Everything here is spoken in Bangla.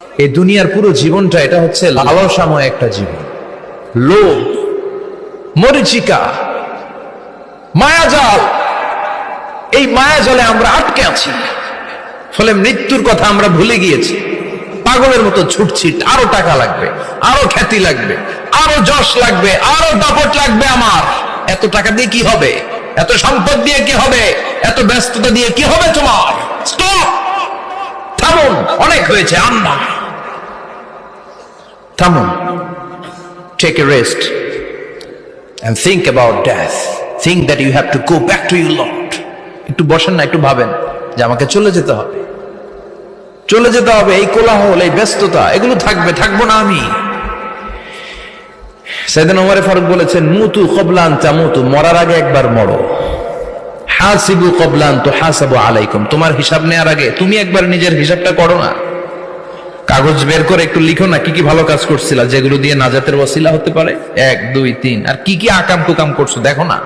এই দুনিয়ার পুরো জীবনটা এটা হচ্ছে লালসাময় একটা জীবন, লোভ, মরিচিকা, মায়াজাল। এই মায়াজালে আমরা আটকে আছি, ফলে মৃত্যুর কথা আমরা ভুলে গিয়েছি। পাগলের মতো ছুটছি, আরো টাকা লাগবে, আরো খ্যাতি লাগবে, আরো যশ লাগবে, আরো দাপট লাগবে। আমার এত টাকা দিয়ে কি হবে? এত সম্পদ দিয়ে কি হবে? এত ব্যস্ততা দিয়ে কি হবে? তোমার স্টপ, থামুন, অনেক হয়েছে। আম্মা থামুন, take a rest and think about death. Think that you have to go back to your Lord. একটু বসেন না, একটু ভাবেন যে আমাকে চলে যেতে হবে, চলে যেতে হবে। এই কোলাহল, এই ব্যস্ততা, এগুলো থাকবে, থাকবো না আমি। সাইয়েদনা ওমর ফারুক বলেছেন, মুতু ক্বাবলা আন তামুতু, মরার আগে একবার মরো। হাসিবু ক্বাবলা আন তুহাসাবু আলাইকুম, তোমার হিসাব নেওয়ার আগে তুমি একবার নিজের হিসাবটা করো না। কাগজ বের করে একটু লিখো না কি কি ভালো কাজ করছিলা, যেগুলো দিয়ে নাজাতের ওয়াসিলা হতে পারে। 1 2 3, আর কি কি আকাম কুকাম করছো দেখো না।